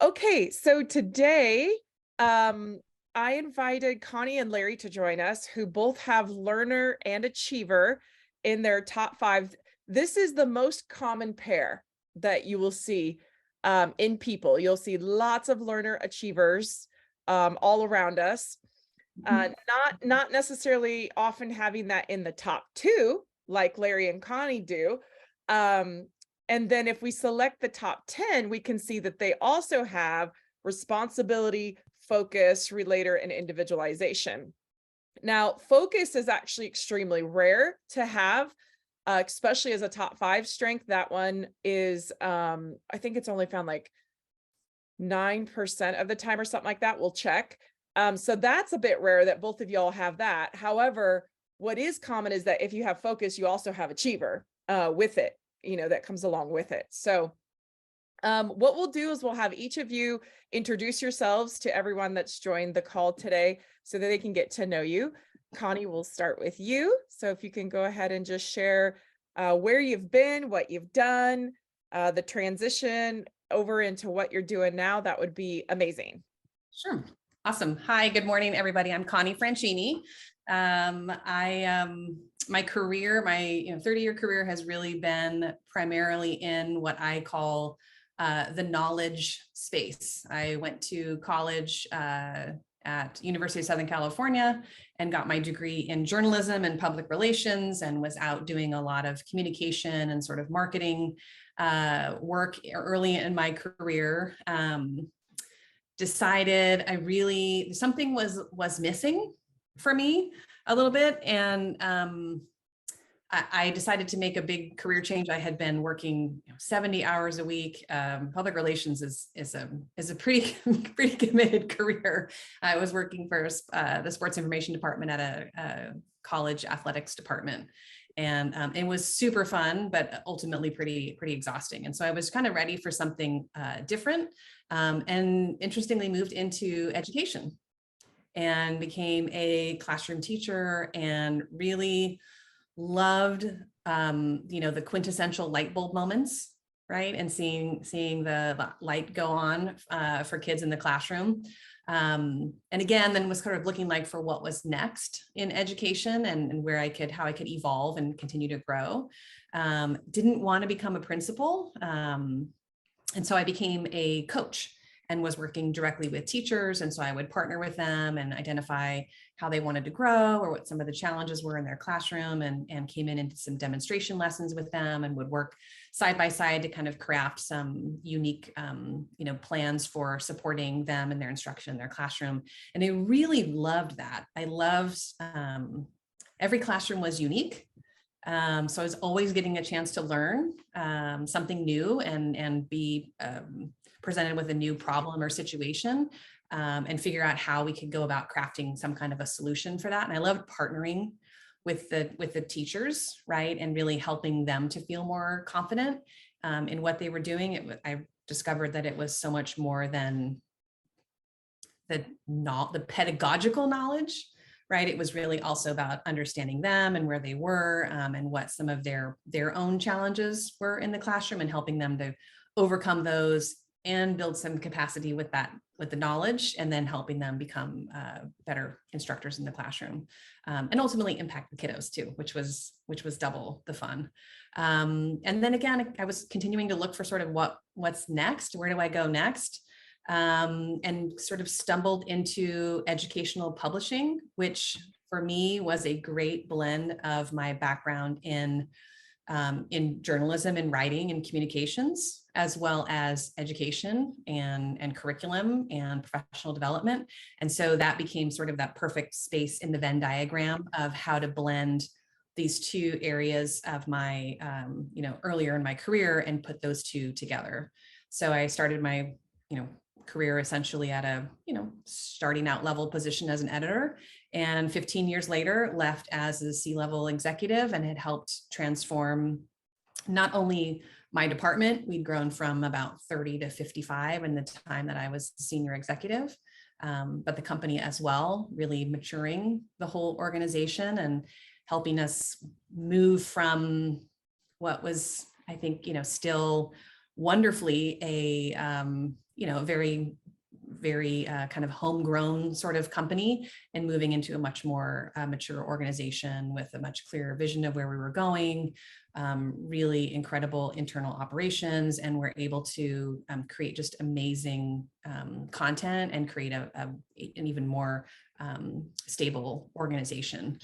Okay, so today I invited Connie and Larry to join us, who both have learner and achiever in their top 5. This is the most common pair that you will see in people. You'll see lots of learner achievers all around us. Not necessarily often having that in the top 2, like Larry and Connie do. And then if we select the top 10, we can see that they also have responsibility, focus, relator, and individualization. Now, focus is actually extremely rare to have, especially as a top 5 strength. That one is, I think it's only found like 9% of the time or something like that. We'll check. So that's a bit rare that both of y'all have that. However, what is common is that if you have focus, you also have achiever with it, that comes along with it. So what we'll do is we'll have each of you introduce yourselves to everyone that's joined the call today so that they can get to know you. Connie, we'll start with you. So if you can go ahead and just share where you've been, what you've done, the transition over into what you're doing now, that would be amazing. Sure. Awesome. Hi, good morning, everybody. I'm Connie Francini. My career, my 30-year career has really been primarily in what I call the knowledge space. I went to college at University of Southern California and got my degree in journalism and public relations, and was out doing a lot of communication and sort of marketing work early in my career. Decided something was missing for me a little bit, and I decided to make a big career change. I had been working 70 hours a week. Public relations is a pretty committed career. I was working for the sports information department at a college athletics department, and it was super fun, but ultimately pretty exhausting. And so I was kind of ready for something different, and interestingly moved into education and became a classroom teacher, and really loved the quintessential light bulb moments, right? And seeing the light go on for kids in the classroom. And again, then was kind of looking like for what was next in education, and how I could evolve and continue to grow. Didn't want to become a principal. And so I became a coach and was working directly with teachers. And so I would partner with them and identify how they wanted to grow or what some of the challenges were in their classroom, and came in and did some demonstration lessons with them, and would work side by side to kind of craft some unique plans for supporting them in their instruction in their classroom. And I really loved that. I loved every classroom was unique. So I was always getting a chance to learn something new and be presented with a new problem or situation, and figure out how we could go about crafting some kind of a solution for that. And I loved partnering with the teachers, right? And really helping them to feel more confident in what they were doing. I discovered that it was so much more than the pedagogical knowledge, right? It was really also about understanding them and where they were, and what some of their own challenges were in the classroom, and helping them to overcome those and build some capacity with the knowledge, and then helping them become better instructors in the classroom, and ultimately impact the kiddos too, which was double the fun. And then again, I was continuing to look for sort of what's next, where do I go next? And sort of stumbled into educational publishing, which for me was a great blend of my background in journalism and writing and communications, as well as education and curriculum and professional development. And so that became sort of that perfect space in the Venn diagram of how to blend these two areas of my, earlier in my career, and put those two together. So I started my, career essentially at a, starting out level position as an editor, and 15 years later left as a C-level executive, and had helped transform not only my department. We'd grown from about 30 to 55 in the time that I was senior executive, but the company as well, really maturing the whole organization and helping us move from what was, I think, still wonderfully a very kind of homegrown sort of company, and moving into a much more mature organization with a much clearer vision of where we were going, really incredible internal operations, and we're able to create just amazing content and create an even more stable organization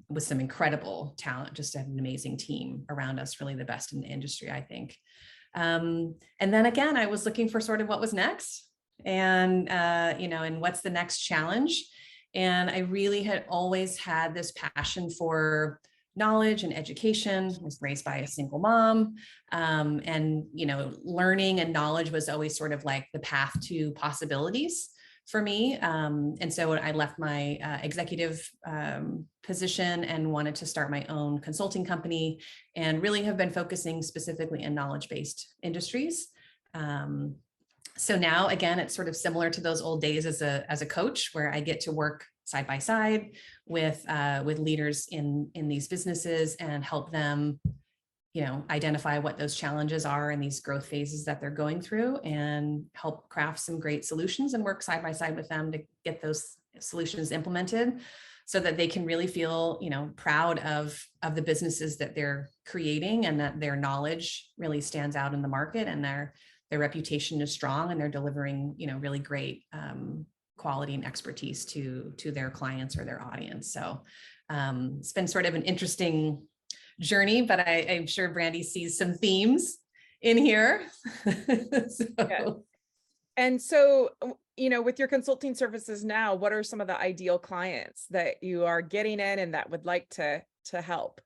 with some incredible talent, just an amazing team around us, really the best in the industry, I think. And then again, I was looking for sort of what was next, and and what's the next challenge. And I really had always had this passion for knowledge and education. I was raised by a single mom, and learning and knowledge was always sort of like the path to possibilities for me. And so I left my executive position and wanted to start my own consulting company, and really have been focusing specifically in knowledge-based industries. So now, again, it's sort of similar to those old days as a coach, where I get to work side by side with leaders in these businesses and help them, identify what those challenges are in these growth phases that they're going through, and help craft some great solutions and work side by side with them to get those solutions implemented, so that they can really feel, proud of the businesses that they're creating, and that their knowledge really stands out in the market, and their reputation is strong, and they're delivering, really great quality and expertise to their clients or their audience. So it's been sort of an interesting journey, but I'm sure Brandy sees some themes in here. Yeah. And so, with your consulting services now, what are some of the ideal clients that you are getting in and that would like to help?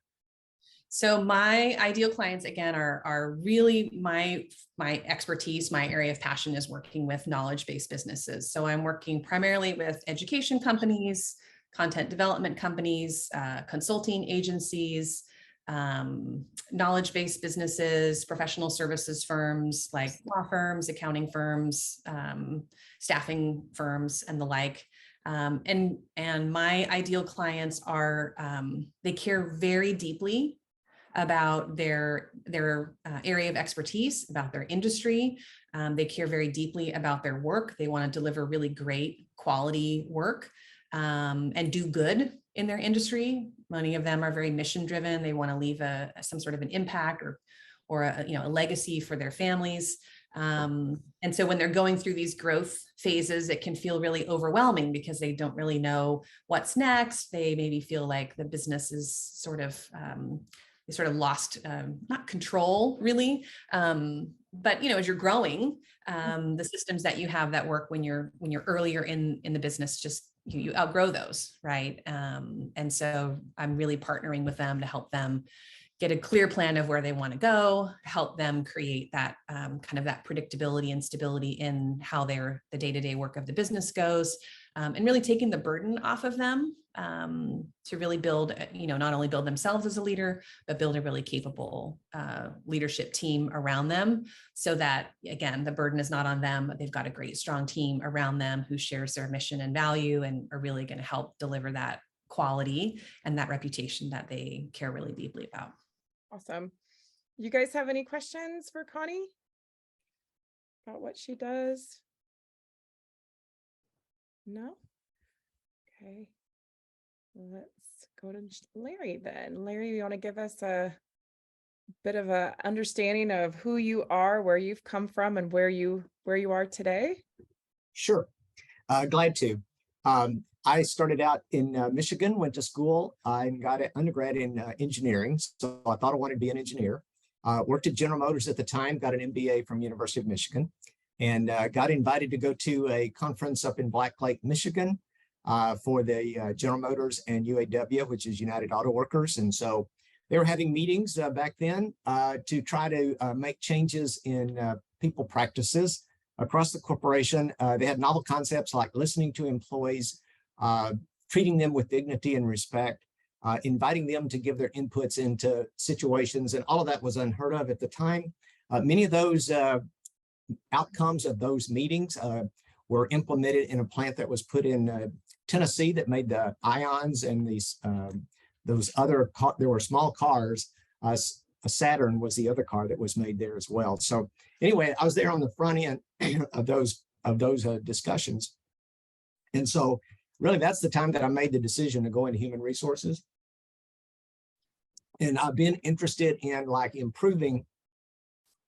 So my ideal clients, again, are really my expertise. My area of passion is working with knowledge-based businesses. So I'm working primarily with education companies, content development companies, consulting agencies, knowledge-based businesses, professional services firms like law firms, accounting firms, staffing firms, and the like. And my ideal clients are, they care very deeply about their area of expertise, about their industry. They care very deeply about their work. They want to deliver really great quality work and do good in their industry. Many of them are very mission driven. They want to leave some sort of an impact or a legacy for their families. And so when they're going through these growth phases, it can feel really overwhelming because they don't really know what's next. They maybe feel like the business is sort of they sort of lost not control really, but as you're growing, the systems that you have that work when you're earlier in the business, just you outgrow those, right? And so I'm really partnering with them to help them get a clear plan of where they want to go, help them create that kind of that predictability and stability in how the day-to-day work of the business goes, and really taking the burden off of them to really build, not only build themselves as a leader, but build a really capable leadership team around them, so that, again, the burden is not on them, but they've got a great, strong team around them who shares their mission and value and are really going to help deliver that quality and that reputation that they care really deeply about. Awesome. You guys have any questions for Conni about what she does? No? Okay. Let's go to Larry then. Larry, you want to give us a bit of a understanding of who you are, where you've come from, and where you are today? Sure. Glad to. I started out in Michigan, went to school and got an undergrad in engineering. So I thought I wanted to be an engineer. Worked at General Motors at the time, got an MBA from University of Michigan, and got invited to go to a conference up in Black Lake, Michigan for the General Motors and UAW, which is United Auto Workers. And so they were having meetings back then to try to make changes in people practices across the corporation. They had novel concepts like listening to employees, treating them with dignity and respect, inviting them to give their inputs into situations, and all of that was unheard of at the time. Many of those outcomes of those meetings were implemented in a plant that was put in Tennessee that made the ions and those other there were small cars. A Saturn was the other car that was made there as well. So anyway, I was there on the front end of those discussions. And so really that's the time that I made the decision to go into human resources. And I've been interested in like improving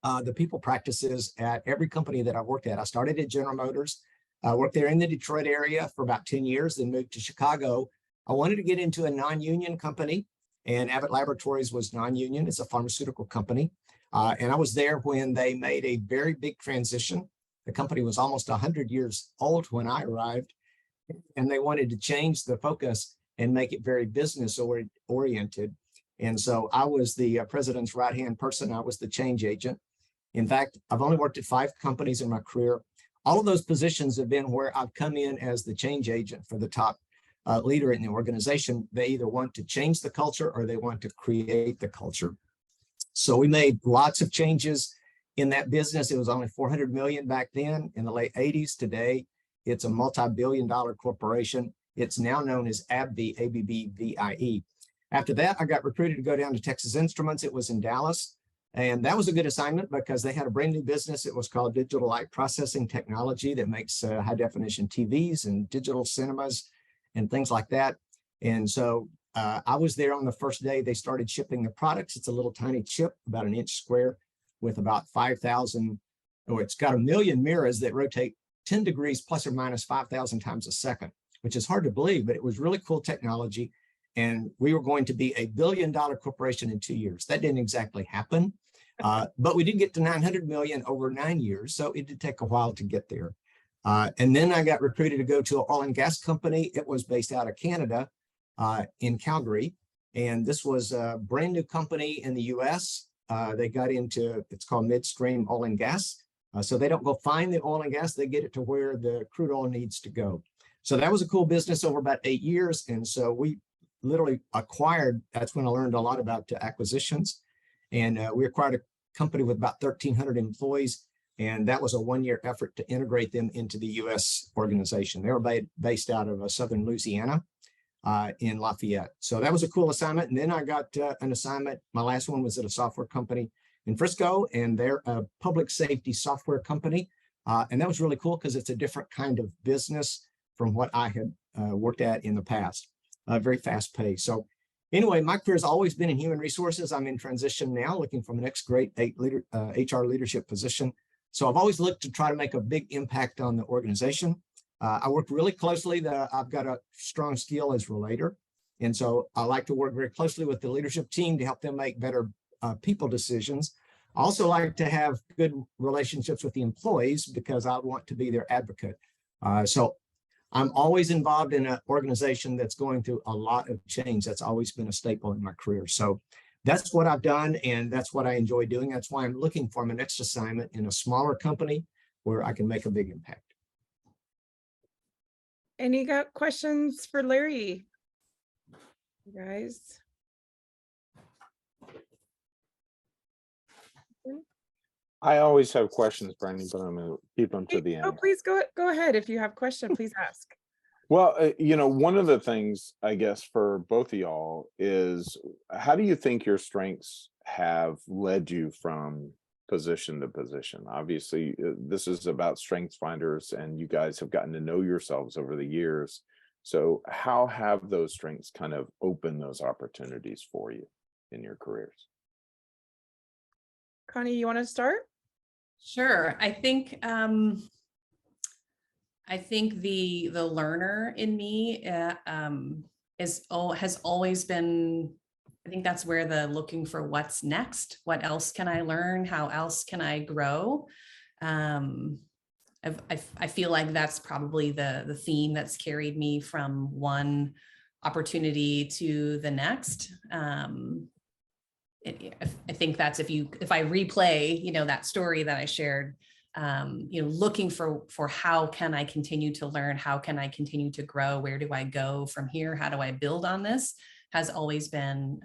the people practices at every company that I've worked at. I started at General Motors. I worked there in the Detroit area for about 10 years, then moved to Chicago. I wanted to get into a non-union company, and Abbott Laboratories was non-union. It's a pharmaceutical company. And I was there when they made a very big transition. The company was almost 100 years old when I arrived, and they wanted to change the focus and make it very business oriented. And so I was the president's right-hand person. I was the change agent. In fact, I've only worked at 5 companies in my career. All of those positions have been where I've come in as the change agent for the top leader in the organization. They either want to change the culture or they want to create the culture. So we made lots of changes in that business. It was only 400 million back then in the late 80s. Today, it's a multi-billion-dollar corporation. It's now known as AbbVie, ABBVIE. After that, I got recruited to go down to Texas Instruments. It was in Dallas. And that was a good assignment because they had a brand new business. It was called Digital Light Processing Technology that makes high definition TVs and digital cinemas and things like that. And so I was there on the first day they started shipping the products. It's a little tiny chip, about 1 inch square with about 5,000, or it's got 1 million mirrors that rotate 10 degrees plus or minus 5,000 times a second, which is hard to believe, but it was really cool technology. And we were going to be a $1 billion corporation in 2 years. That didn't exactly happen. But we did get to 900 million over 9 years. So it did take a while to get there. And then I got recruited to go to an oil and gas company. It was based out of Canada in Calgary. And this was a brand new company in the US. They got into, it's called midstream oil and gas. So they don't go find the oil and gas, they get it to where the crude oil needs to go. So that was a cool business over about 8 years. And so we literally acquired, that's when I learned a lot about acquisitions. And we acquired a company with about 1,300 employees. And that was a 1-year effort to integrate them into the US organization. They were based out of southern Louisiana in Lafayette. So that was a cool assignment. And then I got an assignment. My last one was at a software company in Frisco, and they're a public safety software company. And that was really cool because it's a different kind of business from what I had worked at in the past. Very fast paced. So anyway, my career has always been in human resources. I'm in transition now, looking for the next great HR leadership position. So I've always looked to try to make a big impact on the organization. I work really closely. I've got a strong skill as relator. And so I like to work very closely with the leadership team to help them make better people decisions. I also like to have good relationships with the employees because I want to be their advocate. So I'm always involved in an organization that's going through a lot of change. That's always been a staple in my career. So that's what I've done, and that's what I enjoy doing. That's why I'm looking for my next assignment in a smaller company where I can make a big impact. Any got questions for Larry? You guys? I always have questions, Brandon, but I'm going to keep them to the end. Oh, please go ahead. If you have a question, please ask. Well, one of the things, I guess, for both of y'all is, how do you think your strengths have led you from position to position? Obviously, this is about strengths finders, and you guys have gotten to know yourselves over the years. So how have those strengths kind of opened those opportunities for you in your careers? Connie, you want to start? Sure. I think the learner in me has always been, I think that's where the looking for what's next, what else can I learn, how else can I grow? I feel like that's probably the theme that's carried me from one opportunity to the next. I think that's if I replay, that story that I shared, looking for how can I continue to learn? How can I continue to grow? Where do I go from here? How do I build on this? Has always been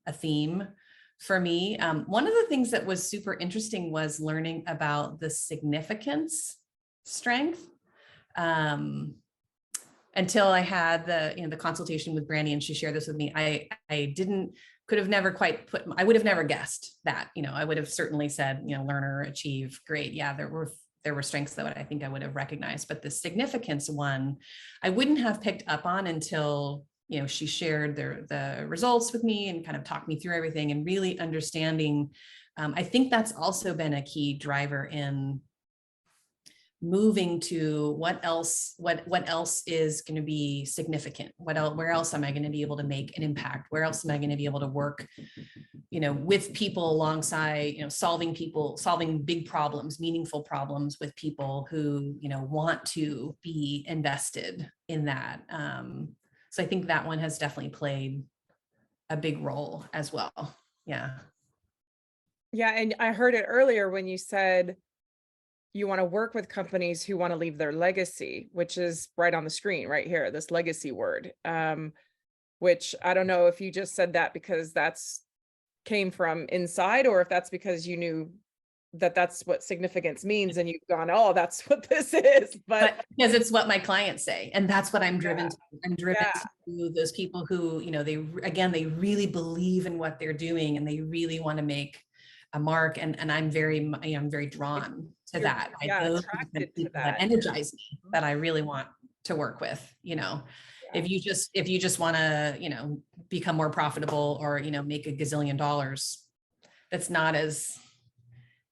a theme for me. One of the things that was super interesting was learning about the significance strength. Until I had the consultation with Brandy and she shared this with me, I would have never guessed that. I would have certainly said, learner, achieve, great. Yeah, there were strengths that I think I would have recognized, but the significance one, I wouldn't have picked up on until, you know, she shared the results with me and kind of talked me through everything and really understanding. I think that's also been a key driver in moving to what else is going to be significant, where else am I going to be able to make an impact, where else am I going to be able to work, you know, with people alongside, you know, solving big problems, meaningful problems with people who, you know, want to be invested in that. So I think that one has definitely played a big role as well. Yeah. Yeah, and I heard it earlier when you said you want to work with companies who want to leave their legacy, which is right on the screen right here, this legacy word, which I don't know if you just said that because that's came from inside, or if that's because you knew that that's what significance means and you've gone, oh, that's what this is. But because it's what my clients say, and that's what I'm driven to. I'm driven Yeah. to those people who, you know, they really believe in what they're doing and they really want to make a mark. And I'm very drawn to that. attracted to that energize me, that I really want to work with, you know. Yeah. If you just want to, you know, become more profitable or, you know, make a gazillion dollars, that's not as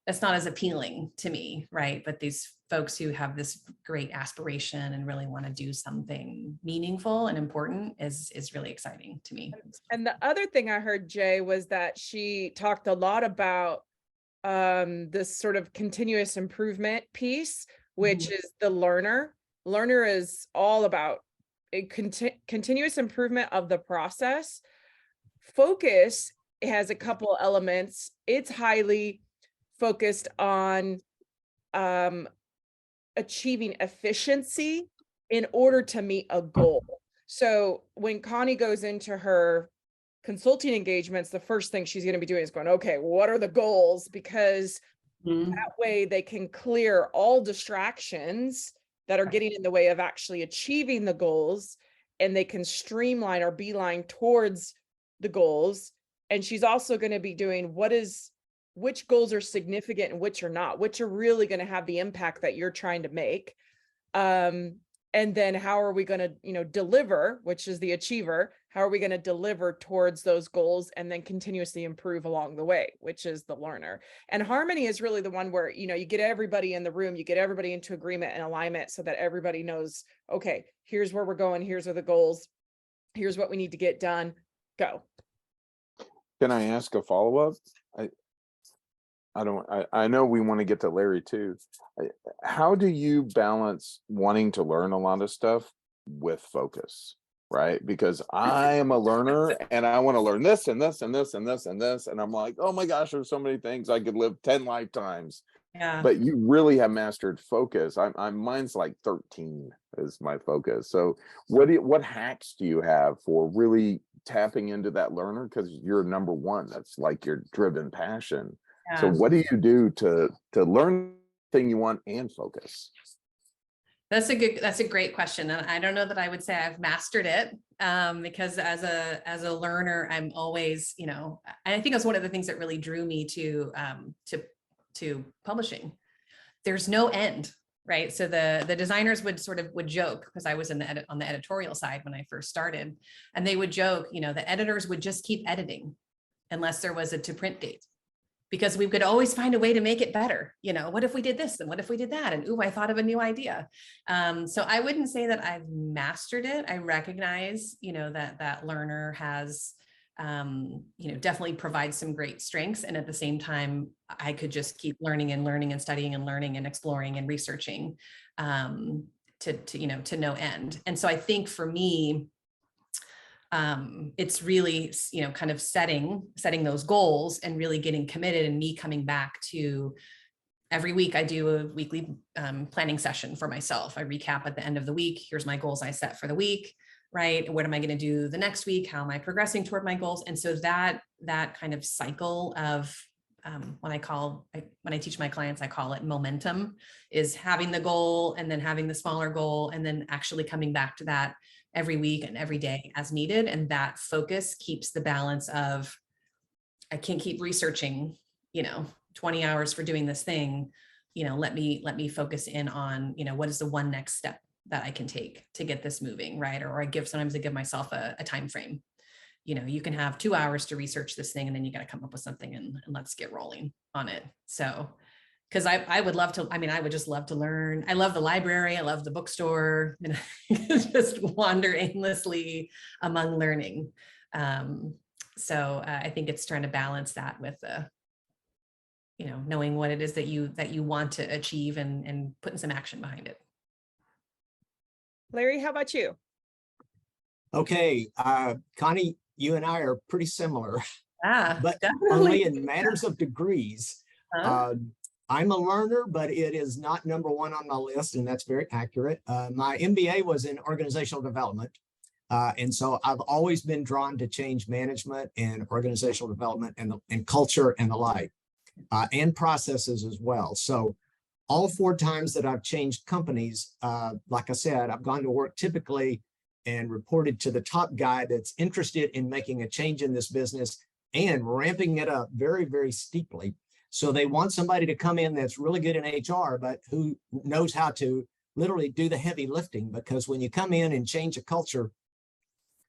appealing to me, right? But these folks who have this great aspiration and really want to do something meaningful and important is really exciting to me. And the other thing I heard, Jay, was that she talked a lot about this sort of continuous improvement piece, which is the learner. Learner is all about a continuous improvement of the process. Focus has a couple elements. It's highly focused on achieving efficiency in order to meet a goal. So when Connie goes into her consulting engagements, the first thing she's going to be doing is going, okay, what are the goals? Because that way they can clear all distractions that are getting in the way of actually achieving the goals, and they can streamline or beeline towards the goals. And she's also going to be doing which goals are significant and which are not, which are really going to have the impact that you're trying to make. And then how are we going to, you know, deliver, which is the achiever, how are we going to deliver towards those goals and then continuously improve along the way, which is the learner. And harmony is really the one where, you know, you get everybody in the room, you get everybody into agreement and alignment so that everybody knows, okay, here's where we're going, here's are the goals, here's what we need to get done, go. Can I ask a follow-up? I know we want to get to Larry too. How do you balance wanting to learn a lot of stuff with focus, right? Because I am a learner and I want to learn this and this and this and this and this. And I'm like, oh my gosh, there's so many things I could live 10 lifetimes. Yeah. But you really have mastered focus. Mine's like 13 is my focus. So what hacks do you have for really tapping into that learner? Because you're number one. That's like your driven passion. Yeah. So what do you do to learn the thing you want and focus? That's a great question. And I don't know that I would say I've mastered it, because as a learner, I'm always, you know, I think that's one of the things that really drew me to publishing. There's no end, right? So the designers would joke, because I was on the editorial side when I first started, and they would joke, you know, the editors would just keep editing unless there was a to print date, because we could always find a way to make it better. You know, what if we did this and what if we did that? And ooh, I thought of a new idea. So I wouldn't say that I've mastered it. I recognize, you know, that learner has, you know, definitely provides some great strengths. And at the same time, I could just keep learning and studying and learning and exploring and researching to no end. And so I think for me, it's really, you know, kind of setting those goals and really getting committed, and me coming back to every week. I do a weekly planning session for myself. I recap at the end of the week. Here's my goals I set for the week, right? What am I going to do the next week? How am I progressing toward my goals? And so that kind of cycle of when I teach my clients, I call it momentum, is having the goal and then having the smaller goal and then actually coming back to that every week and every day as needed. And that focus keeps the balance of, I can't keep researching, you know, 20 hours for doing this thing, let me focus in on, what is the one next step that I can take to get this moving, right? Or sometimes I give myself a time frame. You can have 2 hours to research this thing, and then you got to come up with something and let's get rolling on it. So, because I would love to, I would just love to learn. I love the library. I love the bookstore, and just wander aimlessly among learning. So I think it's trying to balance that with knowing what it is that you want to achieve and putting some action behind it. Larry, how about you? Okay, Connie, you and I are pretty similar, but Definitely. only in matters of degrees. I'm a learner, but it is not number one on my list, and that's very accurate. My MBA was in organizational development. And so I've always been drawn to change management and organizational development and culture and the like, and processes as well. So all 4 times that I've changed companies, like I said, I've gone to work typically and reported to the top guy that's interested in making a change in this business and ramping it up very, very steeply. So they want somebody to come in that's really good in HR, but who knows how to literally do the heavy lifting, because when you come in and change a culture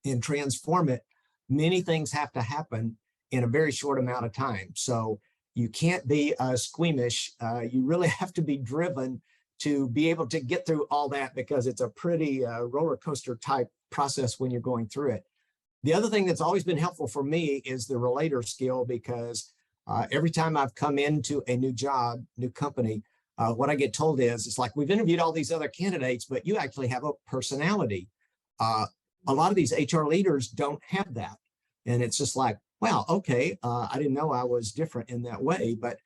and transform it, many things have to happen in a very short amount of time. So you can't be squeamish. You really have to be driven to be able to get through all that, because it's a pretty roller coaster type process when you're going through it. The other thing that's always been helpful for me is the relator skill, because every time I've come into a new job, new company, what I get told is, it's like, we've interviewed all these other candidates, but you actually have a personality. A lot of these HR leaders don't have that. And it's just like, wow, okay, I didn't know I was different in that way. But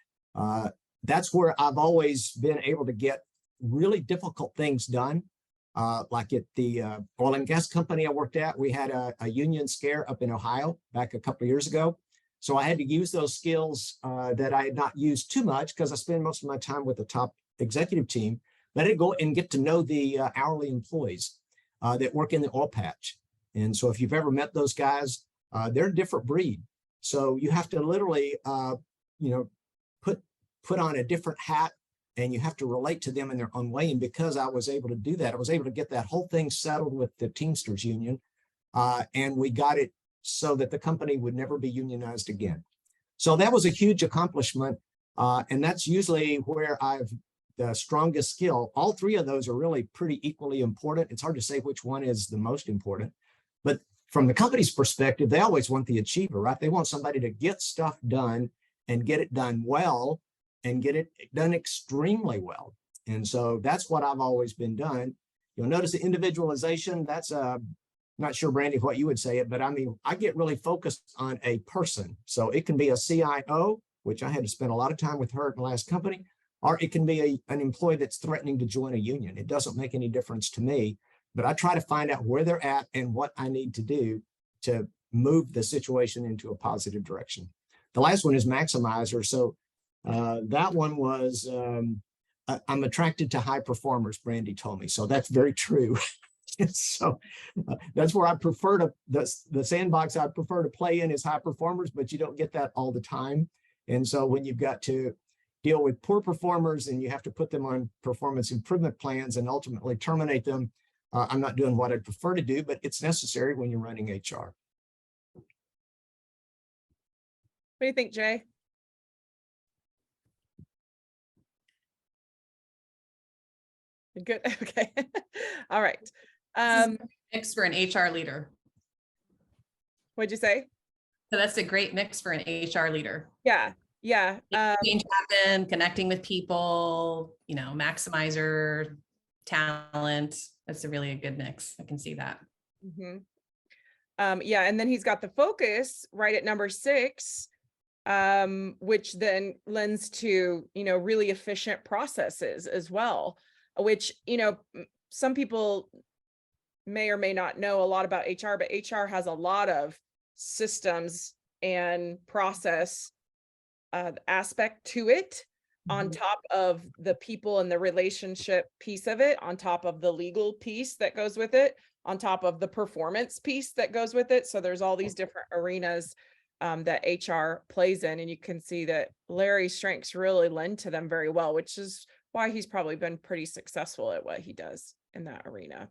that's where I've always been able to get really difficult things done. Like at the oil and gas company I worked at, we had a union scare up in Ohio back a couple of years ago. So I had to use those skills that I had not used too much, because I spend most of my time with the top executive team, but I had to go and get to know the hourly employees that work in the oil patch. And so if you've ever met those guys, they're a different breed. So you have to literally, put on a different hat, and you have to relate to them in their own way. And because I was able to do that, I was able to get that whole thing settled with the Teamsters union. And we got it so that the company would never be unionized again. So that was a huge accomplishment. And that's usually where I've the strongest skill. All 3 of those are really pretty equally important. It's hard to say which one is the most important, but from the company's perspective, they always want the achiever, right? They want somebody to get stuff done and get it done well and get it done extremely well. And so that's what I've always been done. You'll notice the individualization. That's not sure, Brandy, what you would say it, but I get really focused on a person. So it can be a CIO, which I had to spend a lot of time with her in the last company, or it can be an employee that's threatening to join a union. It doesn't make any difference to me, but I try to find out where they're at and what I need to do to move the situation into a positive direction. The last one is maximizer. So that one was, I'm attracted to high performers, Brandy told me. So that's very true. So that's where I prefer to, the sandbox I prefer to play in is high performers, but you don't get that all the time. And so when you've got to deal with poor performers and you have to put them on performance improvement plans and ultimately terminate them, I'm not doing what I'd prefer to do, but it's necessary when you're running HR. What do you think, Jay? Good. Okay. All right. Mix for an HR leader. What'd you say? So that's a great mix for an HR leader. Yeah. Yeah. Change happen, connecting with people, maximizer, talent. That's really a good mix. I can see that. Mm-hmm. Yeah. And then he's got the focus right at number 6, which then lends to, really efficient processes as well, which, some people may or may not know a lot about HR, but HR has a lot of systems and process aspect to it, on top of the people and the relationship piece of it, on top of the legal piece that goes with it, on top of the performance piece that goes with it. So there's all these different arenas that HR plays in, and you can see that Larry's strengths really lend to them very well, which is why he's probably been pretty successful at what he does in that arena.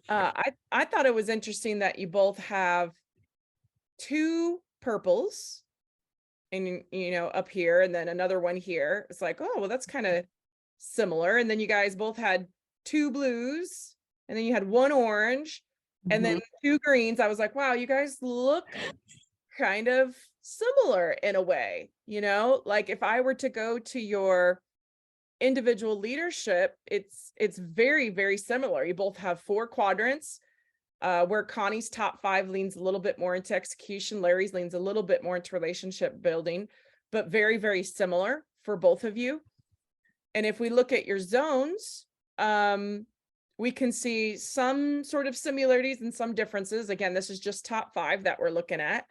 I thought it was interesting that you both have 2 purples, and up here, and then another one here. It's like, oh, well, that's kind of similar. And then you guys both had 2 blues, and then you had 1 orange, and then 2 greens. I was like, wow, you guys look kind of similar in a way, like if I were to go to your individual leadership, it's very, very similar. You both have 4 quadrants, where Connie's top 5 leans a little bit more into execution. Larry's leans a little bit more into relationship building, but very, very similar for both of you. And if we look at your zones, we can see some sort of similarities and some differences. Again, this is just top 5 that we're looking at.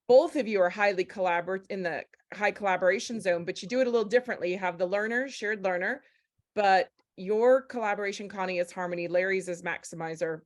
Both of you are highly collaborative in the high collaboration zone, but you do it a little differently. You have the learner, shared learner, but your collaboration, Connie, is harmony. Larry's is maximizer.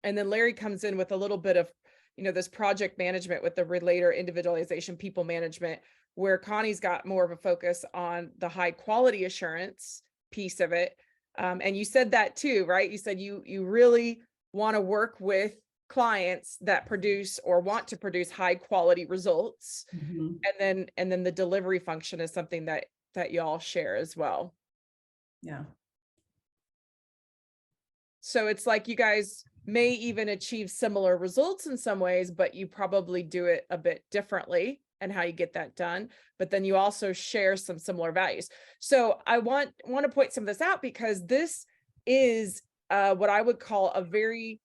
And then Larry comes in with a little bit of, this project management with the relator, individualization, people management, where Connie's got more of a focus on the high quality assurance piece of it. And you said that too, right? You said you really want to work with clients that produce or want to produce high quality results. And then the delivery function is something that you all share as well. Yeah. So it's like you guys may even achieve similar results in some ways, but you probably do it a bit differently and how you get that done. But then you also share some similar values. So I want to point some of this out, because this is what I would call a very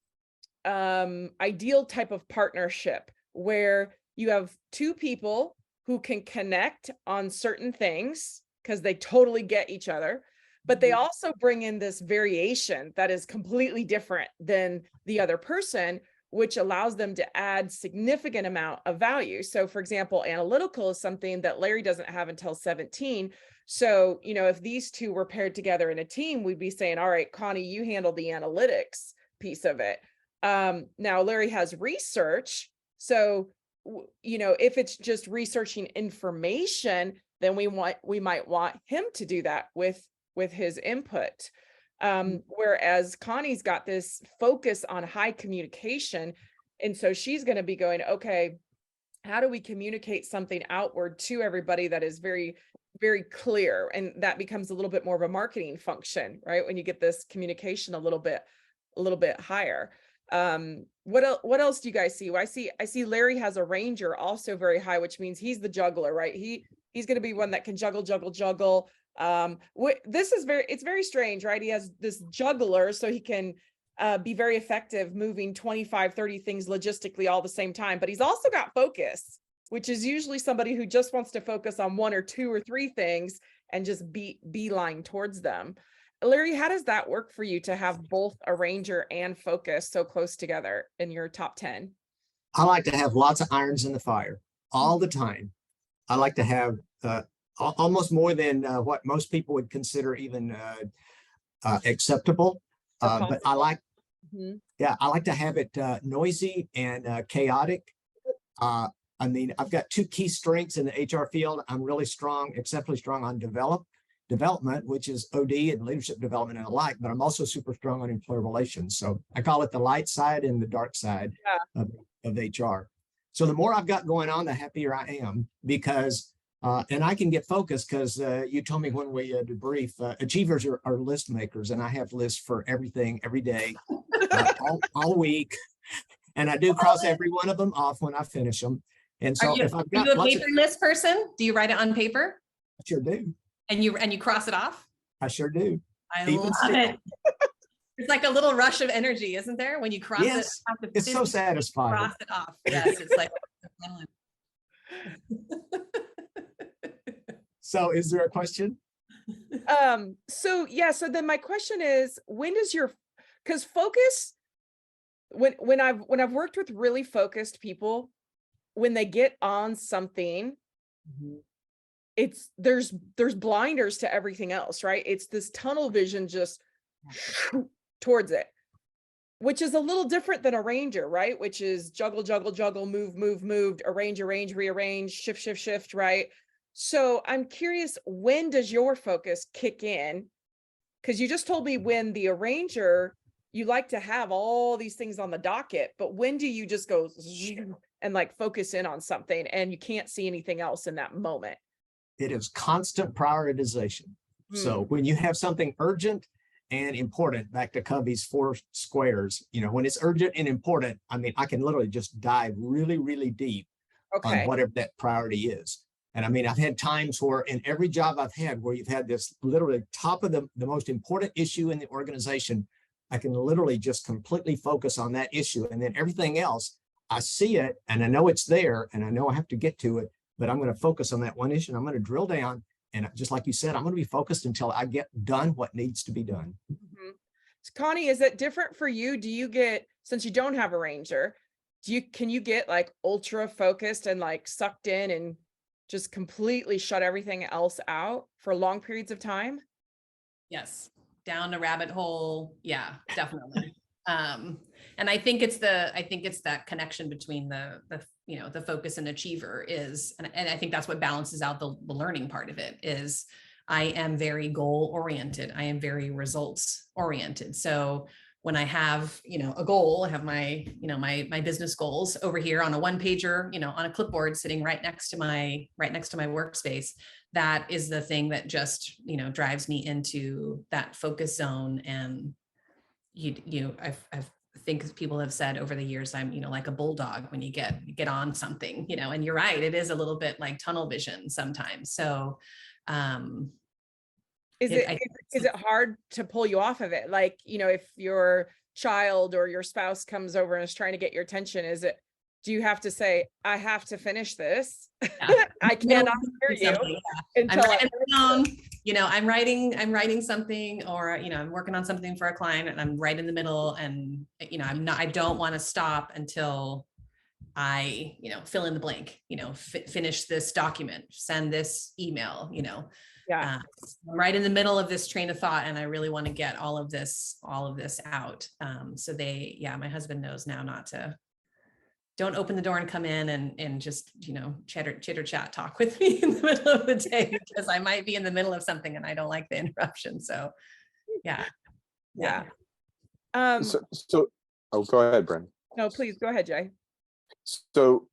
ideal type of partnership, where you have 2 people who can connect on certain things because they totally get each other, but they also bring in this variation that is completely different than the other person, which allows them to add significant amount of value. So for example, analytical is something that Larry doesn't have until 17. So, if these 2 were paired together in a team, we'd be saying, all right, Connie, you handle the analytics piece of it. Now Larry has research. So, if it's just researching information, then we might want him to do that with his input. Whereas Connie's got this focus on high communication. And so she's going to be going, okay, how do we communicate something outward to everybody that is very, very clear? And that becomes a little bit more of a marketing function, right? When you get this communication a little bit higher. What else do you guys see? Well, I see Larry has a ranger also very high, which means he's the juggler, right? He's going to be one that can juggle. It's very strange, right? He has this juggler, so he can be very effective moving 25, 30 things logistically all the same time. But he's also got focus, which is usually somebody who just wants to focus on 1 or 2 or 3 things and just beeline towards them. Larry, how does that work for you to have both a ranger and focus so close together in your top 10? I like to have lots of irons in the fire all the time. I like to have almost more than what most people would consider even acceptable. But I like, I like to have it noisy and chaotic. I've got 2 key strengths in the HR field. I'm really strong, exceptionally strong on development, which is OD and leadership development and the like, but I'm also super strong on employee relations. So I call it the light side and the dark side of HR. So the more I've got going on, the happier I am, because and I can get focused, because you told me when we debrief, achievers are list makers, and I have lists for everything every day, all week, and I do cross every one of them off when I finish them. And so if I've got a paper list person, do you write it on paper? I sure do. And you cross it off? I sure do. I love it. It's like a little rush of energy, isn't there? When you cross it off. It's so satisfying. Cross it off. Yes, it's like. So is there a question? So then my question is, when does because focus, when I've worked with really focused people, when they get on something, there's blinders to everything else, right? It's this tunnel vision just towards it. which is a little different than a ranger, right? Which is juggle, juggle, juggle, move, move, moved, arrange, arrange, rearrange, shift, shift, shift, right? So I'm curious, when does your focus kick in? Because you just told me when the arranger, you like to have all these things on the docket, but when do you just go and like focus in on something and you can't see anything else in that moment? It is constant prioritization. So Hmm. when you have something urgent and important, back to Covey's 4 squares, when it's urgent and important, I mean, I can literally just dive really, really deep on Okay. whatever that priority is. And I mean, I've had times where in every job I've had where you've had this literally top of the most important issue in the organization, I can literally just completely focus on that issue. And then everything else, I see it and I know it's there and I know I have to get to it, but I'm going to focus on that one issue and I'm going to drill down. And just like you said, I'm going to be focused until I get done what needs to be done. Mhm. So Connie, is it different for you? Do you get, since you don't have a ranger, can you get like ultra focused and like sucked in and just completely shut everything else out for long periods of time? Yes, down a rabbit hole. Yeah, definitely. And I think it's that connection between the focus and achiever is, and I think that's what balances out the learning part of it is I am very goal oriented. I am very results oriented. So when I have, a goal, I have my business goals over here on a one pager, on a clipboard sitting right next to my workspace. That is the thing that just, drives me into that focus zone. And I've think people have said over the years, I'm, like a bulldog when you get on something, and you're right. It is a little bit like tunnel vision sometimes. So, Is it, it, I, is it hard to pull you off of it? Like, if your child or your spouse comes over and is trying to get your attention, do you have to say, I have to finish this? yeah. I cannot hear you I'm until writing down, I'm writing something or, I'm working on something for a client and I'm right in the middle and, I don't want to stop until I, fill in the blank, finish this document, send this email, yeah. I'm right in the middle of this train of thought and I really want to get all of this out. So my husband knows now not to, don't open the door and come in and just, chitter chat talk with me in the middle of the day because I might be in the middle of something and I don't like the interruption. So yeah. Yeah. So, oh, go ahead, Brent. No, please go ahead, Jay. So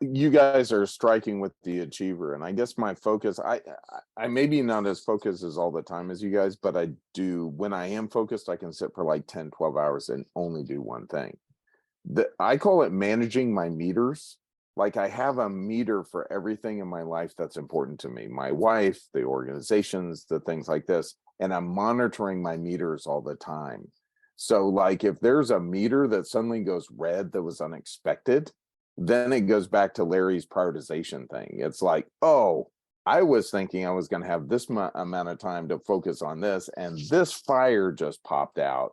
you guys are striking with the achiever, and I guess my focus, I maybe not as focused as all the time as you guys, but I do, when I am focused, I can sit for like 10, 12 hours and only do one thing. I call it managing my meters. Like I have a meter for everything in my life that's important to me, my wife, the organizations, the things like this, and I'm monitoring my meters all the time. So like if there's a meter that suddenly goes red that was unexpected, then it goes back to Larry's prioritization thing. It's like, oh, I was thinking I was going to have this amount of time to focus on this, and this fire just popped out,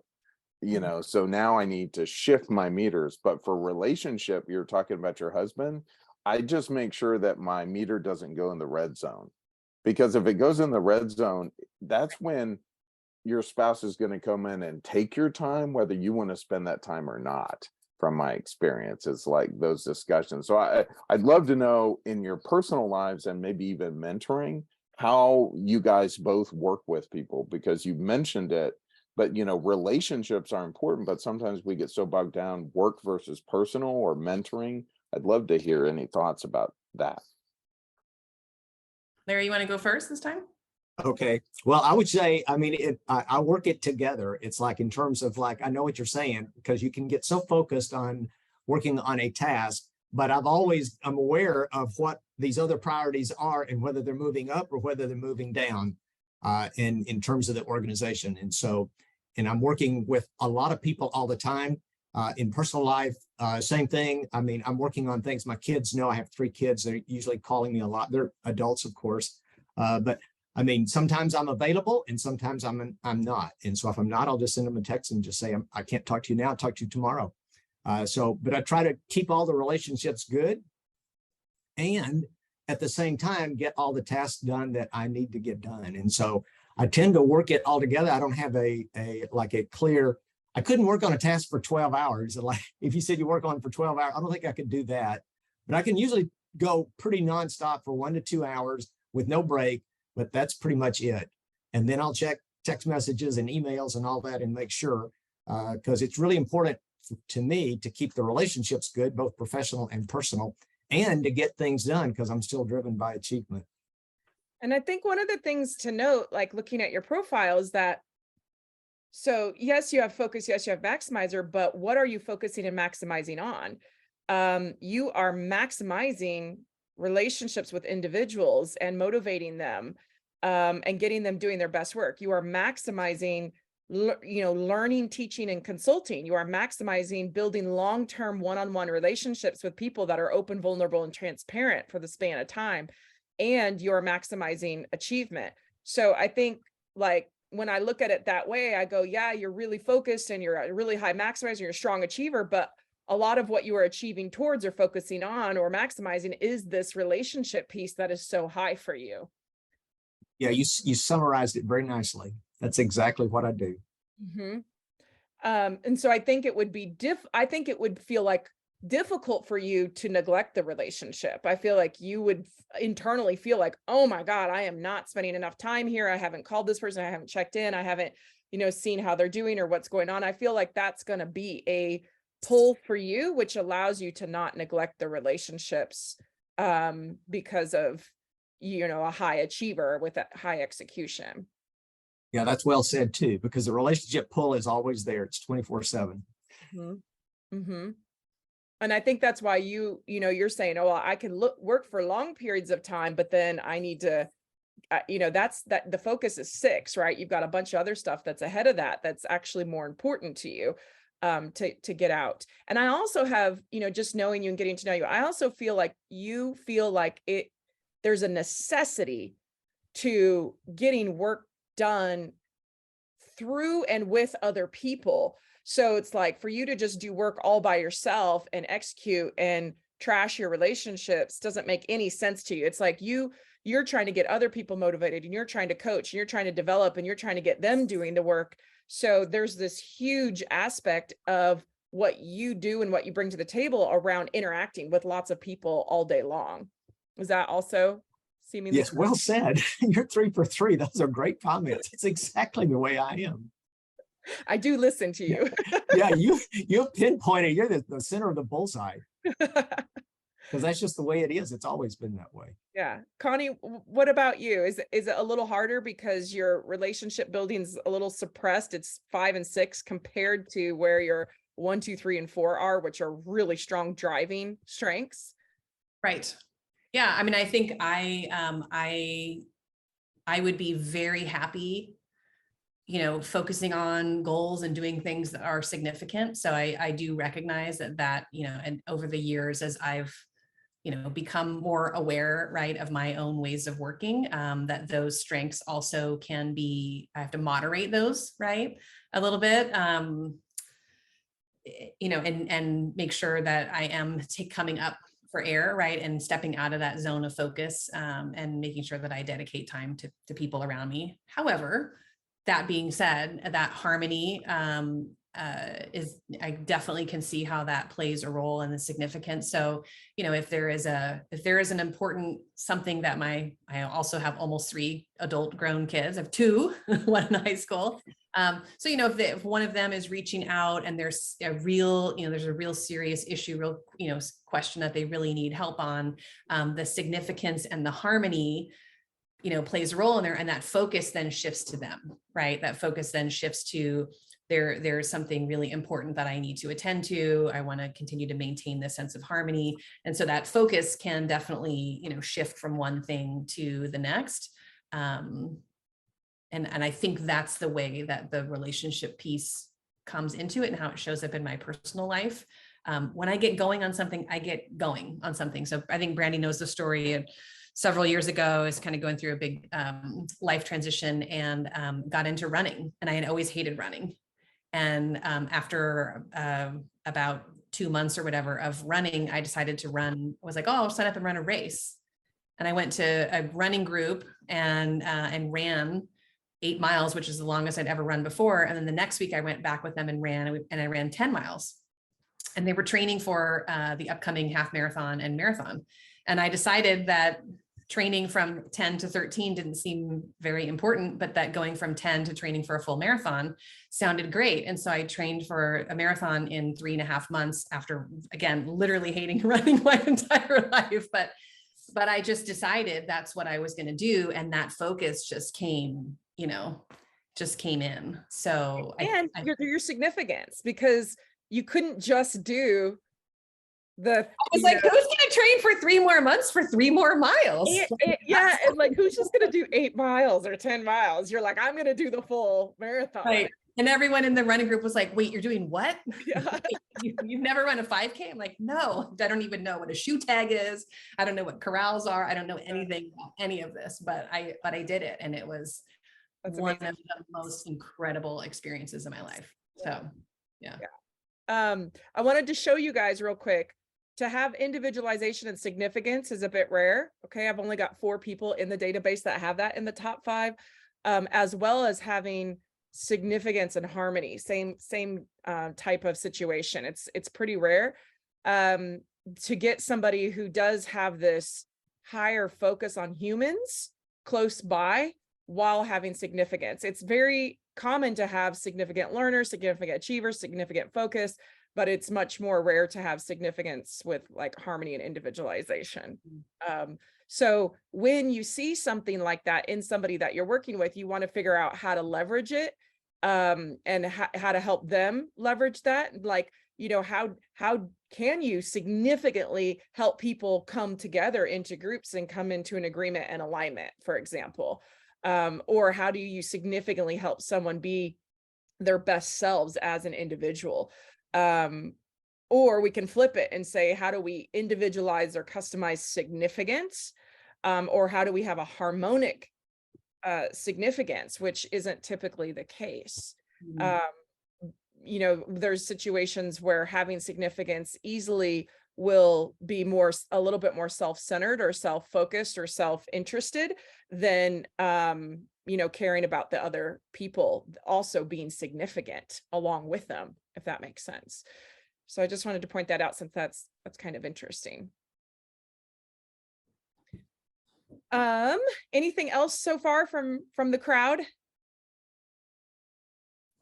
so now I need to shift my meters. But for relationship, you're talking about your husband, I just make sure that my meter doesn't go in the red zone, because if it goes in the red zone, that's when your spouse is going to come in and take your time, whether you want to spend that time or not. From my experience, it's like those discussions. So I'd love to know in your personal lives and maybe even mentoring how you guys both work with people, because you mentioned it, but relationships are important, but sometimes we get so bogged down work versus personal or mentoring. I'd love to hear any thoughts about that. Larry, you want to go first this time? Okay. Well, I would say, I mean, I work it together. It's like in terms of like, I know what you're saying, because you can get so focused on working on a task, but I'm aware of what these other priorities are and whether they're moving up or whether they're moving down in terms of the organization. And I'm working with a lot of people all the time in personal life. Same thing. I mean, I'm working on things. My kids know I have 3 kids. They're usually calling me a lot. They're adults, of course, but I mean, sometimes I'm available and sometimes I'm not. And so if I'm not, I'll just send them a text and just say, I can't talk to you now, I'll talk to you tomorrow. But I try to keep all the relationships good and at the same time, get all the tasks done that I need to get done. And so I tend to work it all together. I don't have a clear I couldn't work on a task for 12 hours. Like if you said you work on it for 12 hours, I don't think I could do that. But I can usually go pretty nonstop for 1 to 2 hours with no break, but that's pretty much it. And then I'll check text messages and emails and all that and make sure, because it's really important to me to keep the relationships good, both professional and personal, and to get things done because I'm still driven by achievement. And I think one of the things to note, like looking at your profile, is that, so yes, you have focus, yes, you have maximizer, but what are you focusing and maximizing on? You are maximizing relationships with individuals and motivating them, and getting them doing their best work. You are maximizing, learning, teaching, and consulting. You are maximizing building long-term one-on-one relationships with people that are open, vulnerable, and transparent for the span of time. And you're maximizing achievement. So I think, like, when I look at it that way, I go, yeah, you're really focused and you're a really high maximizer, you're a strong achiever, but a lot of what you are achieving towards or focusing on or maximizing is this relationship piece that is so high for you. Yeah, you summarized it very nicely. That's exactly what I do. Mm-hmm. And so I think it would be I think it would feel like difficult for you to neglect the relationship. I feel like you would internally feel like, oh my God, I am not spending enough time here. I haven't called this person. I haven't checked in. I haven't, seen how they're doing or what's going on. I feel like that's going to be a pull for you, which allows you to not neglect the relationships, because of, a high achiever with a high execution. Yeah, that's well said too, because the relationship pull is always there. It's 24/7. Mm-hmm. Mm-hmm. And I think that's why you're saying, oh, well, I can work for long periods of time, but then I need to, that's the focus is 6, right? You've got a bunch of other stuff that's ahead of that that's actually more important to you, to get out. And I also have, just knowing you and getting to know you, I also feel like you feel like there's a necessity to getting work done through and with other people. So it's like, for you to just do work all by yourself and execute and trash your relationships doesn't make any sense to you. It's like you're trying to get other people motivated, and you're trying to coach, and you're trying to develop, and you're trying to get them doing the work. So there's this huge aspect of what you do and what you bring to the table around interacting with lots of people all day long. Is that also seemingly? Yes, well said. You're 3 for 3. Those are great comments. It's exactly the way I am. I do listen to you. Yeah, you pinpointed. You're the center of the bullseye. Because that's just the way it is. It's always been that way. Yeah. Connie, what about you? Is it a little harder because your relationship building is a little suppressed? It's 5 and 6 compared to where your 1, 2, 3, and 4 are, which are really strong driving strengths. Right. Yeah. I mean, I think I would be very happy, focusing on goals and doing things that are significant. So I do recognize that, and over the years, as I've, become more aware, right, of my own ways of working, that those strengths also can be, I have to moderate those, right, a little bit, and make sure that I am coming up for air, right, and stepping out of that zone of focus, and making sure that I dedicate time to people around me. However, that being said, that harmony I definitely can see how that plays a role in the significance. So, if there is an important something that I also have almost 3 adult grown kids. I have 2, one in high school. So, if one of them is reaching out and there's a real serious issue, question that they really need help on, the significance and the harmony, plays a role in there, and that focus then shifts to them, right? That focus then shifts to there's something really important that I need to attend to. I want to continue to maintain this sense of harmony. And so that focus can definitely, shift from one thing to the next. And I think that's the way that the relationship piece comes into it and how it shows up in my personal life. When I get going on something, I get going on something. So I think Brandy knows the story. Several years ago, I was kind of going through a big life transition and got into running. And I had always hated running. And after about 2 months or whatever of running, I decided to run. I was like, oh, I'll sign up and run a race. And I went to a running group and ran 8 miles, which is the longest I'd ever run before. And then the next week I went back with them and I ran 10 miles. And they were training for the upcoming half marathon and marathon. And I decided that training from 10 to 13 didn't seem very important, but that going from 10 to training for a full marathon sounded great. And so I trained for a marathon in 3.5 months after, again, literally hating running my entire life. But I just decided that's what I was going to do. And that focus just came, just came in. So and your significance, because you couldn't just do I was like, who's going to train for 3 more months for 3 more miles? Yeah. And like, who's just going to do 8 miles or 10 miles? You're like, I'm going to do the full marathon. Right. And everyone in the running group was like, wait, you're doing what? Yeah. You've never run a 5K? I'm like, no, I don't even know what a shoe tag is. I don't know what corrals are. I don't know anything about any of this, but I did it. And it was one of the most incredible experiences of my life. So, yeah. I wanted to show you guys real quick. To have individualization and significance is a bit rare. Okay, I've only got 4 people in the database that have that in the top 5, as well as having significance and harmony. Same type of situation. It's pretty rare to get somebody who does have this higher focus on humans close by while having significance. It's very common to have significant learners, significant achievers, significant focus, but it's much more rare to have significance with like harmony and individualization. So when you see something like that in somebody that you're working with, you want to figure out how to leverage it, and how to help them leverage that. Like, how can you significantly help people come together into groups and come into an agreement and alignment, for example? Or how do you significantly help someone be their best selves as an individual? Or we can flip it and say, how do we individualize or customize significance? Or how do we have a harmonic significance, which isn't typically the case? There's situations where having significance easily will be a little bit more self-centered or self-focused or self-interested than caring about the other people also being significant along with them, if that makes sense. So I just wanted to point that out, since that's kind of interesting. Anything else so far from the crowd?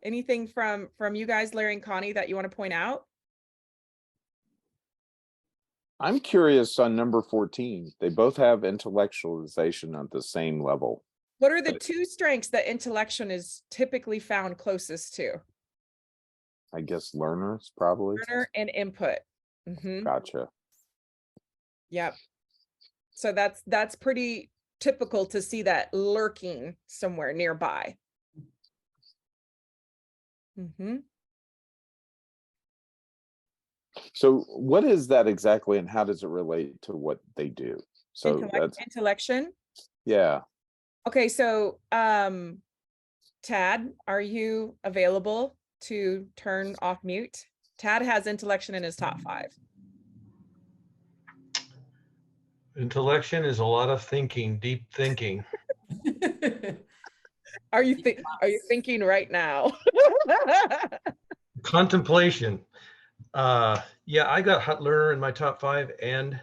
Anything from you guys, Larry and Connie, that you want to point out? I'm curious on number 14. They both have intellectualization at the same level. What are the 2 strengths that intellection is typically found closest to? I guess learners, probably. Learner and input. Gotcha. Yep. So that's pretty typical to see that lurking somewhere nearby. So what is that exactly, and how does it relate to what they do? So that's intellection. Yeah. Okay, so Tad, are you available to turn off mute? Tad has intellection in his top 5. Intellection is a lot of thinking, deep thinking. Are you thinking right now? Contemplation. Yeah, I got hot learner in my top 5 and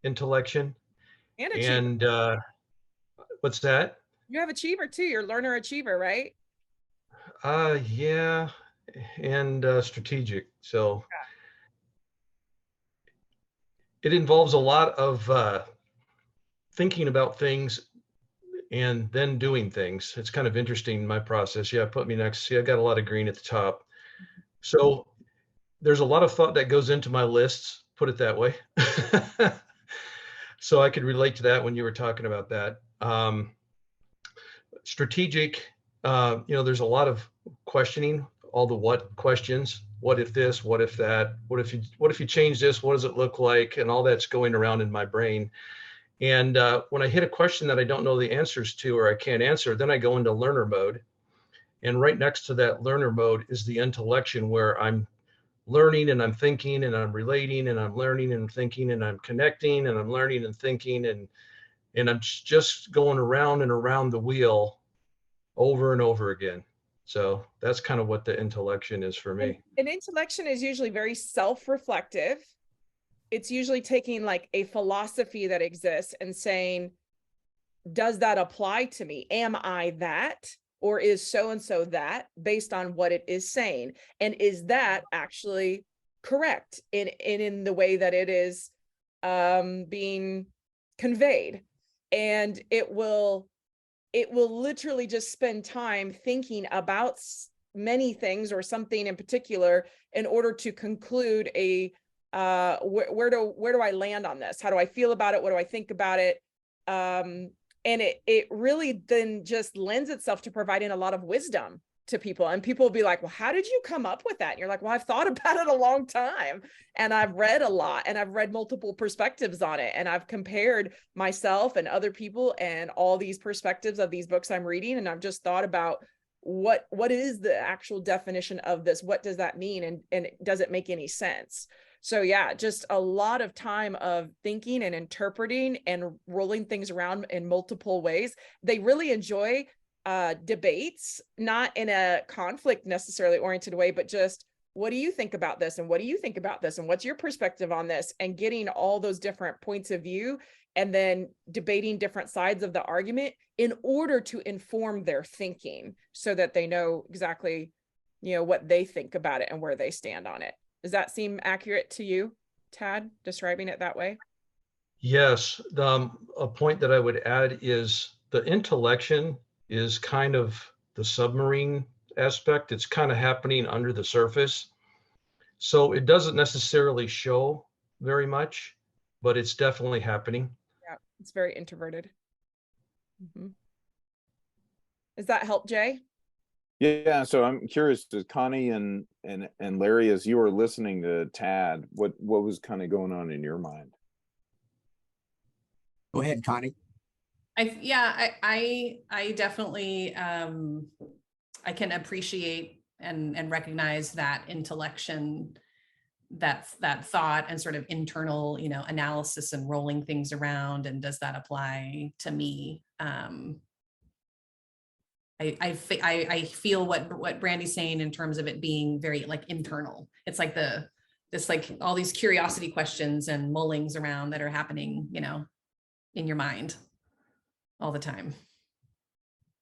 intellection. And what's that? You have achiever too. You're learner achiever, right? Yeah, and strategic. So it involves a lot of thinking about things and then doing things. It's kind of interesting, my process. Yeah, put me next. See, I got a lot of green at the top. So there's a lot of thought that goes into my lists, put it that way. So I could relate to that when you were talking about that. Strategic, there's a lot of questioning, all the what questions. What if this, what if that, what if you change this, what does it look like? And all that's going around in my brain. And when I hit a question that I don't know the answers to, or I can't answer, then I go into learner mode. And right next to that learner mode is the intellection, where I'm learning and I'm thinking and I'm relating and I'm learning and thinking and I'm connecting and I'm learning and thinking, and I'm just going around and around the wheel over and over again. So that's kind of what the intellection is for me. And intellection is usually very self-reflective. It's usually taking like a philosophy that exists and saying, does that apply to me? Am I that? Or is so-and-so that, based on what it is saying? And is that actually correct in the way that it is being conveyed? And it will literally just spend time thinking about many things or something in particular in order to conclude a where do I land on this? How do I feel about it? What do I think about it? And it really then just lends itself to providing a lot of wisdom to people. And people will be like, well, how did you come up with that? And you're like, well, I've thought about it a long time, and I've read a lot, and I've read multiple perspectives on it. And I've compared myself and other people and all these perspectives of these books I'm reading. And I've just thought about what is the actual definition of this? What does that mean? And does it make any sense? So yeah, just a lot of time of thinking and interpreting and rolling things around in multiple ways. They really enjoy debates, not in a conflict necessarily oriented way, but just, what do you think about this? And what do you think about this? And what's your perspective on this? And getting all those different points of view, and then debating different sides of the argument in order to inform their thinking so that they know exactly, what they think about it and where they stand on it. Does that seem accurate to you, Tad, describing it that way? Yes. A point that I would add is the intellection is kind of the submarine aspect. It's kind of happening under the surface. So it doesn't necessarily show very much, but it's definitely happening. Yeah, it's very introverted. Mm-hmm. Does that help, Jay? Yeah, so I'm curious, does Connie and Larry, as you were listening to Tad, what was kind of going on in your mind? Go ahead, Connie. I definitely I can appreciate and recognize that intellection, that thought and sort of internal, analysis and rolling things around. And does that apply to me? I feel what Brandy's saying in terms of it being very like internal. It's like like all these curiosity questions and mullings around that are happening, in your mind all the time.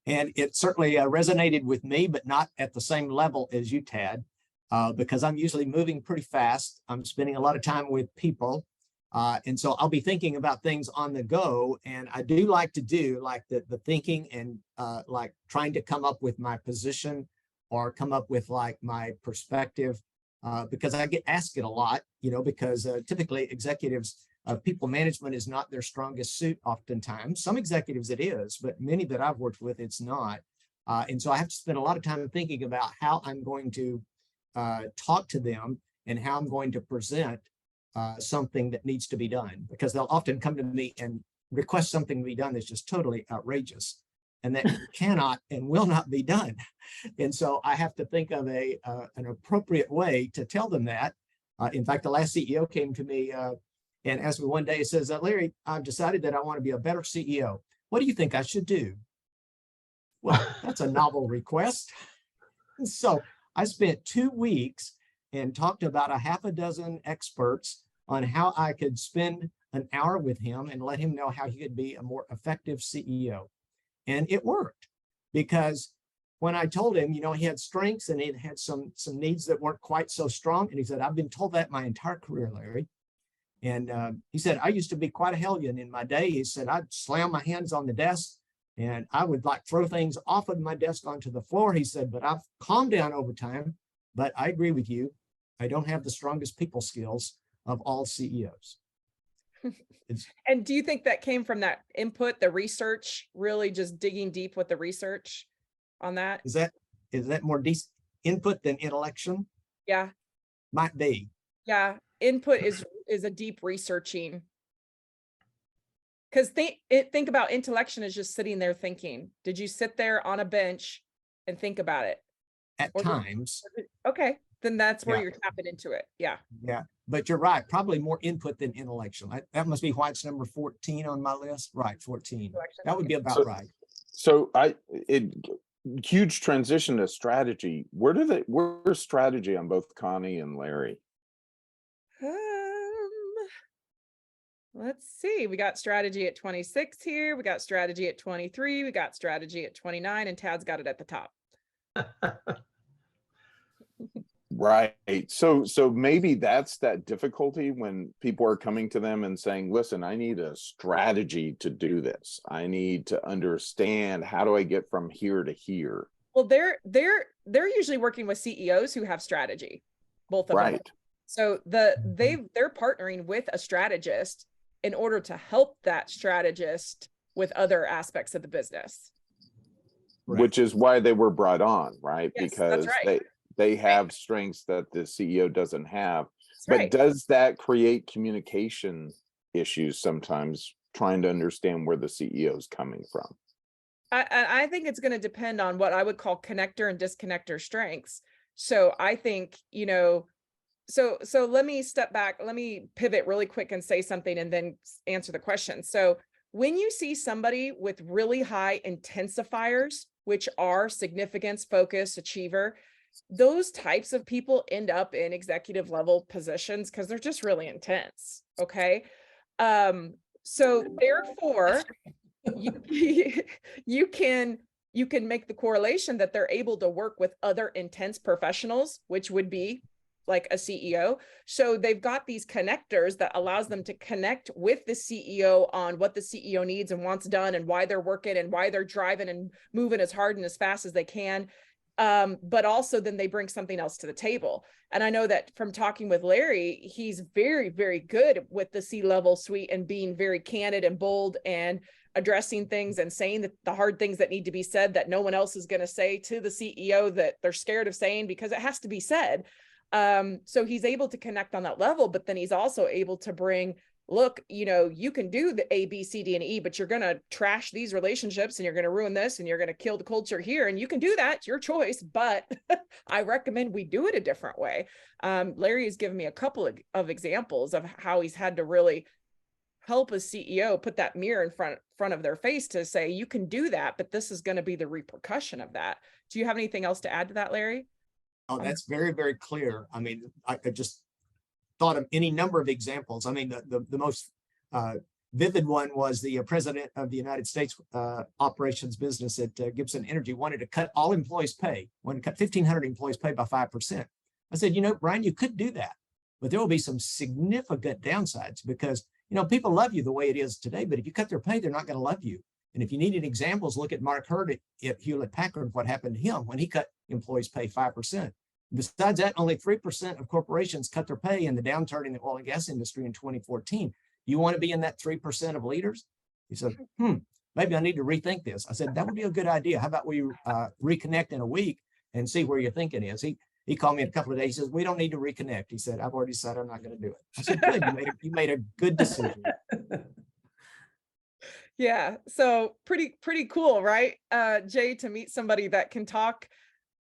And it certainly resonated with me, but not at the same level as you, Tad, because I'm usually moving pretty fast. I'm spending a lot of time with people. And so I'll be thinking about things on the go. And I do like to do like the thinking and like trying to come up with my position or come up with like my perspective, because I get asked it a lot, because typically executives, people management is not their strongest suit oftentimes. Some executives it is, but many that I've worked with, it's not. And so I have to spend a lot of time thinking about how I'm going to talk to them and how I'm going to present something that needs to be done, because they'll often come to me and request something to be done that's just totally outrageous and that cannot and will not be done. And so I have to think of an appropriate way to tell them that. In fact, the last CEO came to me and asked me one day, he says, Larry, I've decided that I want to be a better CEO. What do you think I should do? Well, that's a novel request. And so I spent 2 weeks and talked to about a half a dozen experts on how I could spend an hour with him and let him know how he could be a more effective CEO. And it worked, because when I told him, he had strengths and he had some needs that weren't quite so strong. And he said, I've been told that my entire career, Larry. And he said, I used to be quite a hellion in my day. He said, I'd slam my hands on the desk and I would like throw things off of my desk onto the floor. He said, but I've calmed down over time. But I agree with you. I don't have the strongest people skills of all CEOs. And do you think that came from that input, the research, really just digging deep with the research on that? Is that more input than intellection? Yeah. Might be. Yeah. Input is a deep researching. Because think about intellection as just sitting there thinking. Did you sit there on a bench and think about it? At times. Okay. Then that's where you're tapping into it. Yeah. Yeah. But you're right. Probably more input than intellectual. That must be why it's number 14 on my list. Right. 14. That would be about right. So huge transition to strategy. Where's strategy on both Connie and Larry? Let's see. We got strategy at 26 here. We got strategy at 23. We got strategy at 29, and Tad's got it at the top. Right. So maybe that's that difficulty when people are coming to them and saying, listen, I need a strategy to do this. I need to understand, how do I get from here to here? Well, they're usually working with CEOs who have strategy, both of them. Right. So they're partnering with a strategist in order to help that strategist with other aspects of the business. Right. Which is why they were brought on, right? Yes, Because that's right. they have strengths that the CEO doesn't have. That's But right. does that create communication issues sometimes, trying to understand where the CEO is coming from? I think it's going to depend on what I would call connector and disconnector strengths. So I think, so let me step back. Let me pivot really quick and say something and then answer the question. So when you see somebody with really high intensifiers, which are significance, focus, achiever, those types of people end up in executive level positions because they're just really intense. Okay. So therefore, you can make the correlation that they're able to work with other intense professionals, which would be like a CEO. So they've got these connectors that allows them to connect with the CEO on what the CEO needs and wants done and why they're working and why they're driving and moving as hard and as fast as they can. But also then they bring something else to the table. And I know that from talking with Larry, he's very, very good with the C-level suite and being very candid and bold and addressing things and saying that the hard things that need to be said that no one else is going to say to the CEO that they're scared of saying because it has to be said. So he's able to connect on that level, but then he's also able to bring, look, you can do the A, B, C, D, and E, but you're going to trash these relationships and you're going to ruin this and you're going to kill the culture here. And you can do that. It's your choice, but I recommend we do it a different way. Larry has given me a couple of examples of how he's had to really help a CEO put that mirror in front of their face to say, you can do that, but this is going to be the repercussion of that. Do you have anything else to add to that, Larry? Oh, that's very, very clear. I mean, I just thought of any number of examples. I mean, the most vivid one was the president of the United States operations business at Gibson Energy wanted to cut all employees' pay, wanted to cut 1,500 employees' pay by 5%. I said, Brian, you could do that, but there will be some significant downsides because, people love you the way it is today, but if you cut their pay, they're not going to love you. And if you needed examples, look at Mark Hurd at Hewlett Packard, what happened to him when he cut employees' pay 5%. Besides that, only 3% of corporations cut their pay in the downturn in the oil and gas industry in 2014. You want to be in that 3% of leaders? He said, maybe I need to rethink this. I said, that would be a good idea. How about we reconnect in a week and see where your thinking is? He called me in a couple of days. He says, we don't need to reconnect. He said, I've already decided I'm not going to do it. I said, good, you made a good decision. Yeah. So pretty cool, right? Jay, to meet somebody that can talk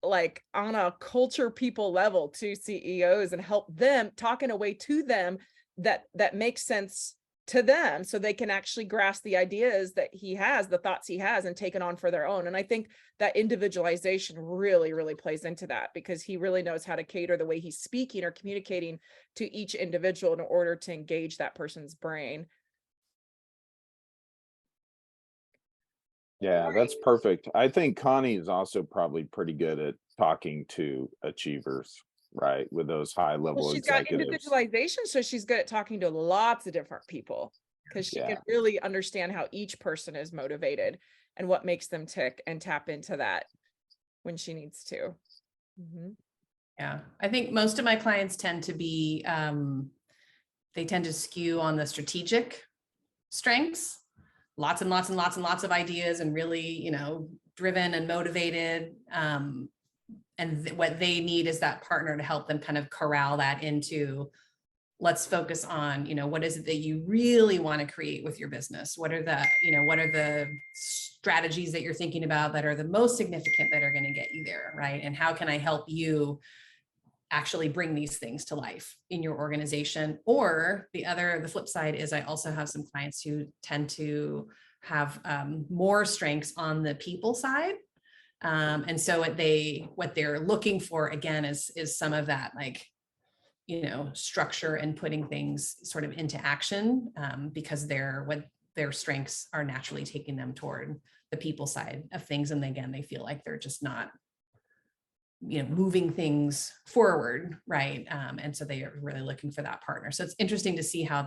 like on a culture people level to CEOs and help them talk in a way to them that makes sense to them so they can actually grasp the ideas that he has, the thoughts he has, and take it on for their own. And I think that individualization really, really plays into that because he really knows how to cater the way he's speaking or communicating to each individual in order to engage that person's brain. Yeah, that's perfect. I think Connie is also probably pretty good at talking to achievers, right? With those high level Well, she's got executives. individualization, so she's good at talking to lots of different people because she can really understand how each person is motivated and what makes them tick and tap into that when she needs to. Yeah, I think most of my clients tend to be, they tend to skew on the strategic strengths, lots and lots and lots and lots of ideas and really, driven and motivated. And what they need is that partner to help them kind of corral that into, let's focus on, what is it that you really want to create with your business? What are the strategies that you're thinking about that are the most significant that are going to get you there, right? And how can I help you actually bring these things to life in your organization? Or the flip side is I also have some clients who tend to have more strengths on the people side. And so what they're looking for again is some of that, like, structure and putting things sort of into action, because what their strengths are naturally taking them toward the people side of things. And again, they feel like they're just not, moving things forward. Right. And so they are really looking for that partner. So it's interesting to see where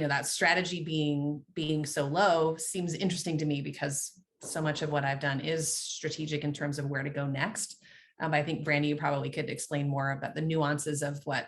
that strategy being so low seems interesting to me, because so much of what I've done is strategic in terms of where to go next. I think Brandy, you probably could explain more about the nuances of what,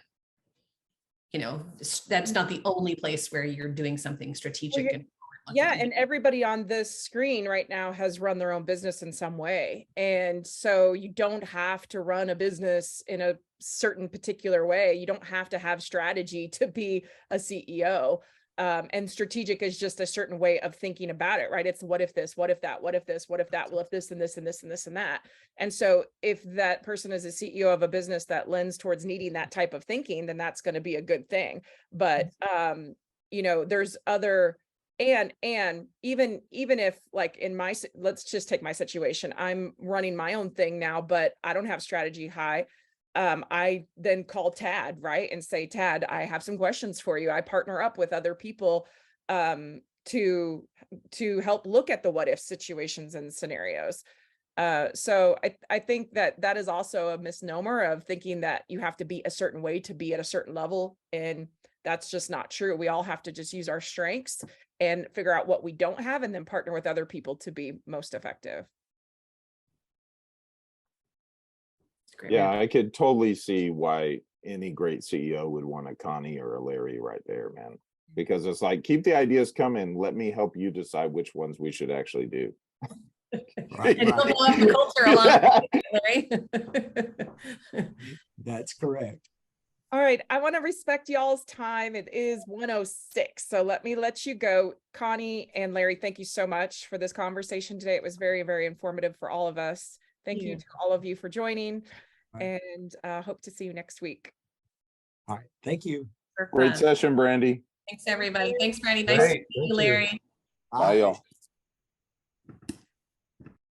that's not the only place where you're doing something strategic. And everybody on this screen right now has run their own business in some way. And so you don't have to run a business in a certain particular way. You don't have to have strategy to be a CEO. And strategic is just a certain way of thinking about it, right? It's what if this, what if that, what if this, what if that, well, if this and this and this and this and that. And so if that person is a CEO of a business that lends towards needing that type of thinking, then that's going to be a good thing. But, there's other, and even if, like, let's just take my situation, I'm running my own thing now, but I don't have strategy high. I then call Tad, right, and say, Tad, I have some questions for you. I partner up with other people to help look at the what if situations and scenarios. So I think that is also a misnomer of thinking that you have to be a certain way to be at a certain level. And that's just not true. We all have to just use our strengths and figure out what we don't have, and then partner with other people to be most effective. Yeah, I could totally see why any great CEO would want a Conni or a Larry right there, man. Because it's like, keep the ideas coming. Let me help you decide which ones we should actually do. Right, And right. build up the culture along, Larry. That's correct. All right, I want to respect y'all's time. It is 1:06, so let me let you go. Conni and Larry, thank you so much for this conversation today. It was very, very informative for all of us. Thank you to all of you for joining, and hope to see you next week. All right. Thank you. Great session, Brandy. Thanks, everybody. Thanks, Brandy. Nice to meet you, Larry. Bye, y'all.